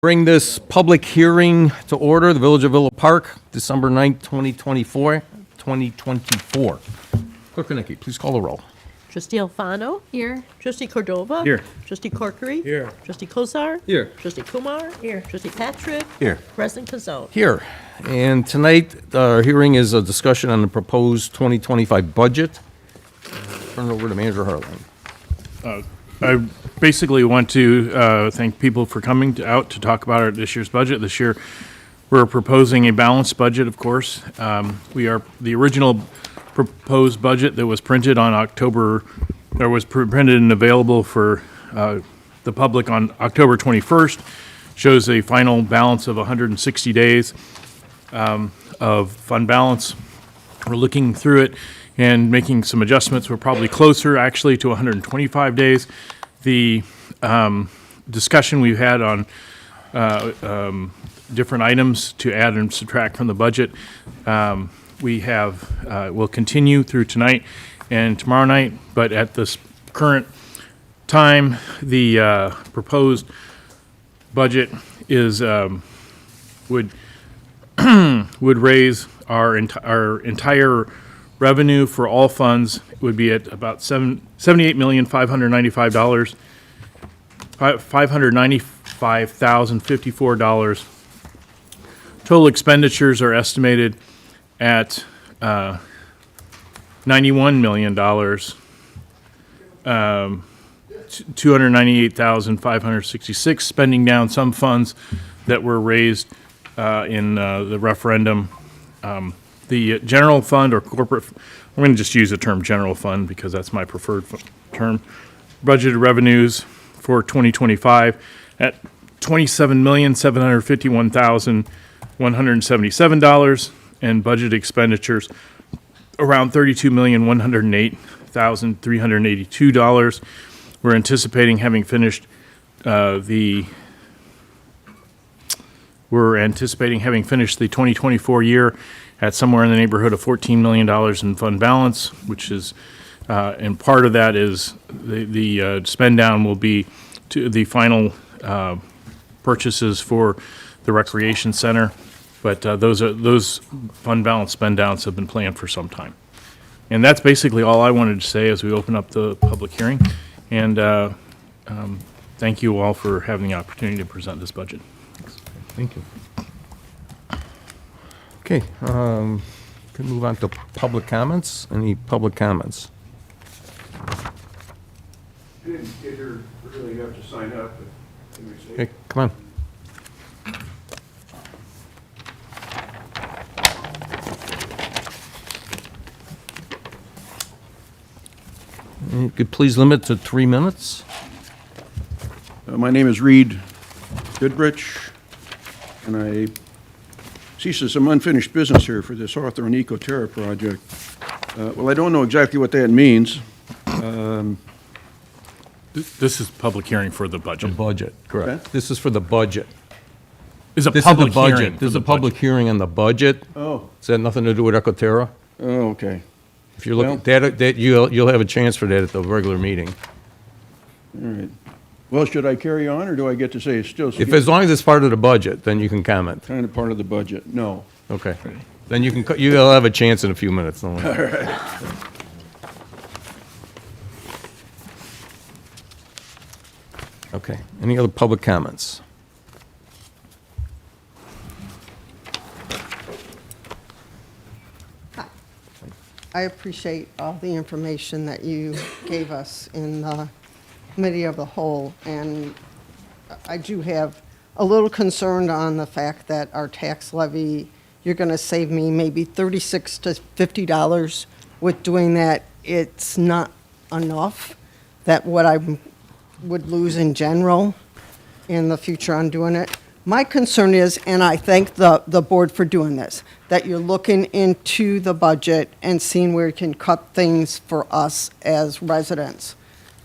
Bring this public hearing to order, the Village of Villa Park, December 9th, 2024. Clerk Kornicki, please call the roll. Trustee Alfano? Here. Trustee Cordova? Here. Trustee Corkery? Here. Trustee Kozar? Here. Trustee Kumar? Here. Trustee Patrick? Here. President Kazone? Here. And tonight, our hearing is a discussion on the proposed 2025 budget. Turn it over to Manager Harlan. I basically want to thank people for coming out to talk about this year's budget. This year, we're proposing a balanced budget, of course. We are the original proposed budget that was printed on printed and available for the public on October 21st, shows a final balance of 160 days of fund balance. We're looking through it and making some adjustments. We're probably closer, actually, to 125 days. The discussion we've had on different items to add and subtract from the budget, will continue through tonight and tomorrow night. But at this current time, the proposed budget is would raise our entire revenue for all funds would be at about $78,595,054. Total expenditures are estimated at $91 million, $298,566, spending down some funds that were raised in the referendum. The general fund or corporate, I'm going to just use the term general fund because that's my preferred term. Budgeted revenues for 2025 at $27,751,177 and budget expenditures around $32,108,382. We're anticipating having finished the 2024 year at somewhere in the neighborhood of $14 million in fund balance, which is, and part of that is the spend down will be to the final purchases for the recreation center. But those fund balance spend downs have been planned for some time. And that's basically all I wanted to say as we open up the public hearing. And thank you all for having the opportunity to present this budget. Thank you. Okay, can move on to public comments. Any public comments? I didn't get here early enough to sign up, but can we say? Okay, come on. You could please limit to 3 minutes. My name is Reed Goodrich, and I see some unfinished business here for this Hawthorne Ecoterra project. Well, I don't know exactly what that means. This is public hearing for the budget. The budget, correct. Okay. This is for the budget. It's a This public is the budget. hearing. This is a public hearing on the budget. Oh, It's had nothing to do with Ecoterra. oh, okay. If you're looking, that you'll have a chance for that at the regular meeting. All right. Well, should I carry on, or do I get to say it's still As long as it's part of the budget, then you can comment. kind of part of the budget? No. Okay. Then you'll have a chance in a few minutes. Don't worry. Okay. Any other public comments? I appreciate all the information that you gave us in the Committee of the Whole, and I do have a little concern on the fact that our tax levy, you're going to save me maybe $36 to $50 with doing that. It's not enough that what I would lose in general in the future on doing it. My concern is, and I thank the board for doing this, that you're looking into the budget and seeing where you can cut things for us as residents.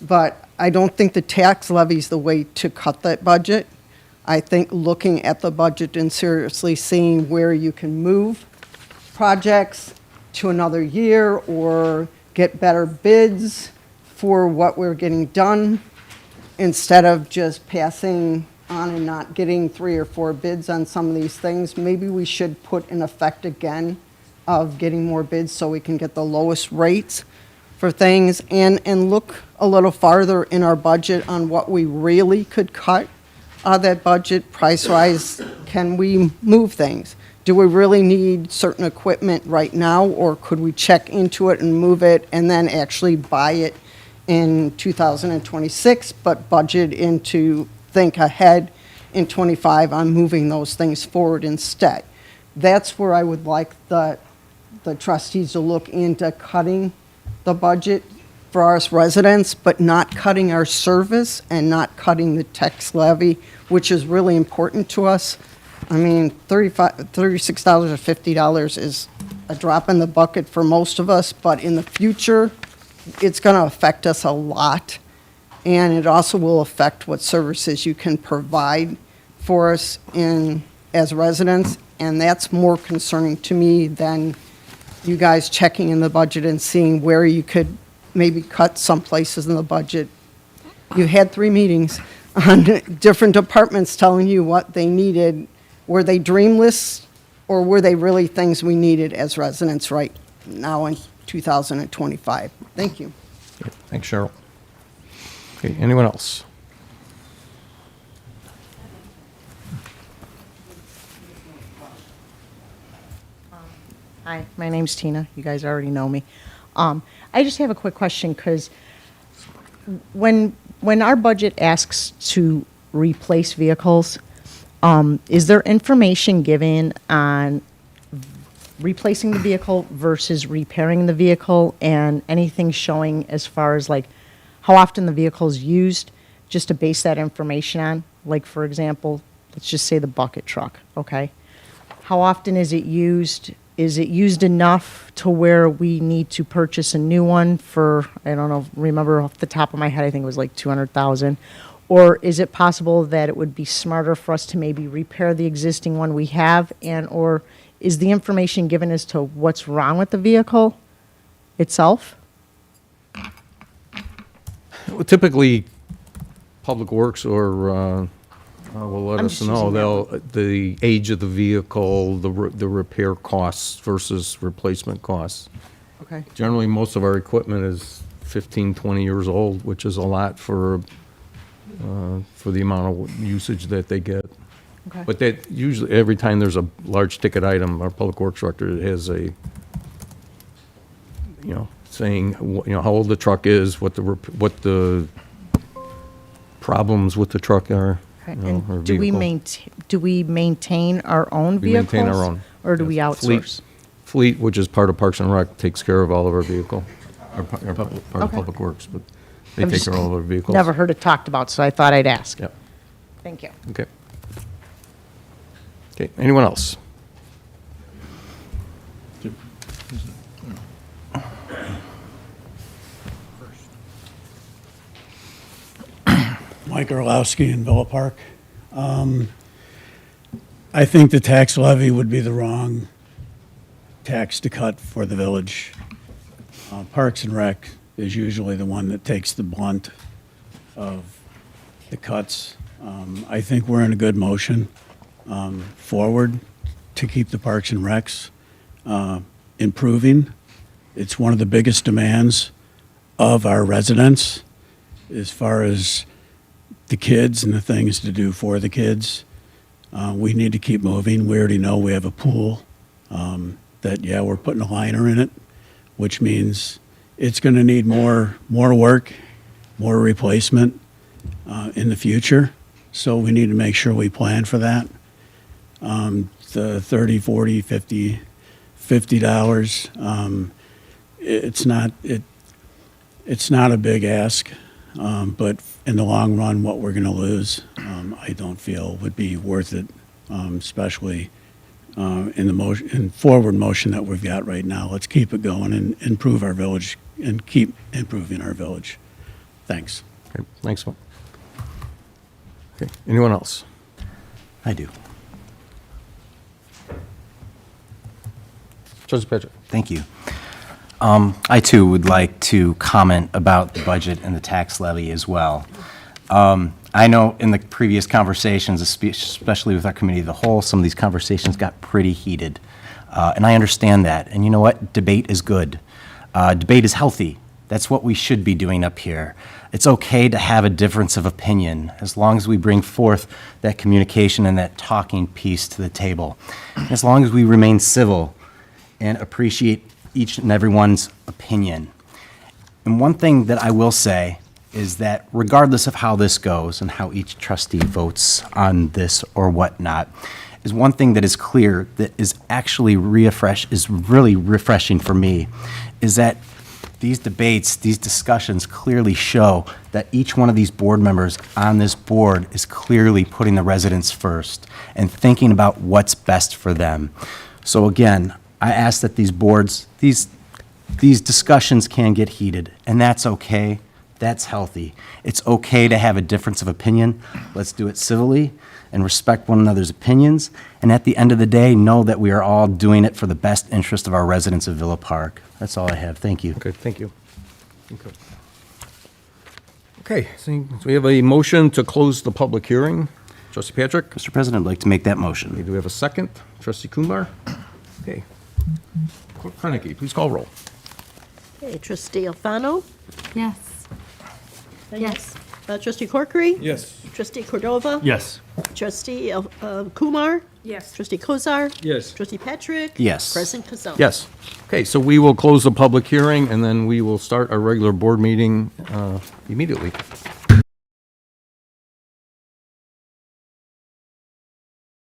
But I don't think the tax levy is the way to cut that budget. I think looking at the budget and seriously seeing where you can move projects to another year or get better bids for what we're getting done instead of just passing on and not getting 3 or 4 bids on some of these things, maybe we should put in effect again of getting more bids so we can get the lowest rates for things and look a little farther in our budget on what we really could cut out of that budget price-wise. Can we move things? Do we really need certain equipment right now, or could we check into it and move it and then actually buy it in 2026, but budget into, think ahead in 25 on moving those things forward instead? That's where I would like the trustees to look into cutting the budget for us residents, but not cutting our service and not cutting the tax levy, which is really important to us. I mean, $36 or $50 is a drop in the bucket for most of us, but in the future, it's going to affect us a lot. And it also will affect what services you can provide for us as residents. And that's more concerning to me than you guys checking in the budget and seeing where you could maybe cut some places in the budget. You had 3 meetings on different departments telling you what they needed. Were they dream lists, or were they really things we needed as residents right now in 2025? Thank you. Okay, thanks, Cheryl. Okay, anyone else? Hi, my name's Tina. You guys already know me. I just have a quick question, because when our budget asks to replace vehicles, is there information given on replacing the vehicle versus repairing the vehicle, and anything showing as far as like how often the vehicle is used, just to base that information on? Like, for example, let's just say the bucket truck, okay? How often is it used? Is it used enough to where we need to purchase a new one for, I don't know, remember off the top of my head, I think it was like 200,000. Or is it possible that it would be smarter for us to maybe repair the existing one we have? And or is the information given as to what's wrong with the vehicle itself? Well, typically, Public Works will let I'm us just know. using The age of the vehicle, the repair costs versus replacement costs. Okay. Generally, most of our equipment is 15, 20 years old, which is a lot for the amount of usage that they get. Okay. But that usually, every time there's a large ticket item, our Public Works director has a, saying, how old the truck is, what the problems with the truck are. Okay. Or And do we maintain our own We vehicles? maintain our own. Or do we Yes. outsource? Fleet, which is part of Parks and Rec, takes care of all of our vehicle, part of Okay. Public Works, but they I've take just care of all of our vehicles. Never heard it talked about, so I thought I'd ask. Yep, Thank you. okay. Okay, anyone else? Mike Orlowski in Villa Park. I think the tax levy would be the wrong tax to cut for the village. Parks and Rec is usually the one that takes the blunt of the cuts. I think we're in a good motion forward to keep the Parks and Recs improving. It's one of the biggest demands of our residents as far as the kids and the things to do for the kids. We need to keep moving. We already know we have a pool that, we're putting a liner in it, which means it's going to need more work, more replacement in the future. So we need to make sure we plan for that. The $30, $40, $50, it's not a big ask. But in the long run, what we're going to lose, I don't feel would be worth it, especially in forward motion that we've got right now. Let's keep it going and improve our village and keep improving our village. Thanks. Okay, thanks, Mike. Okay, anyone else? I do. Trustee Patrick? Thank you. I too would like to comment about the budget and the tax levy as well. I I know in the previous conversations, especially with our committee of the whole, some of these conversations got pretty heated. And I understand that. And you know what? Debate is good. Debate is healthy. That's what we should be doing up here. It's okay to have a difference of opinion as long as we bring forth that communication and that talking piece to the table. As long as we remain civil and appreciate each and everyone's opinion. And one thing that I will say is that regardless of how this goes and how each trustee votes on this or whatnot, is one thing that is clear that is actually really refreshing for me, is that these debates, these discussions clearly show that each one of these board members on this board is clearly putting the residents first and thinking about what's best for them. So again, I ask that these discussions can get heated, and that's okay. That's healthy. It's okay to have a difference of opinion. Let's do it civilly and respect one another's opinions. And at the end of the day, know that we are all doing it for the best interest of our residents of Villa Park. That's all I have. Thank you. Okay, thank you. Okay, so we have a motion to close the public hearing. Trustee Patrick? Mr. President, I'd like to make that motion. Do we have a second? Trustee Kumar? Okay. Clerk Heinecke, please call roll. Okay, trustee Alfano? Yes. Yes. Trustee Corkery? Yes. Trustee Cordova? Yes. Trustee Kumar? Yes. Trustee Kozar? Yes. Trustee Patrick? Yes. President Kazal? Yes. Okay, so we will close the public hearing, and then we will start our regular board meeting immediately.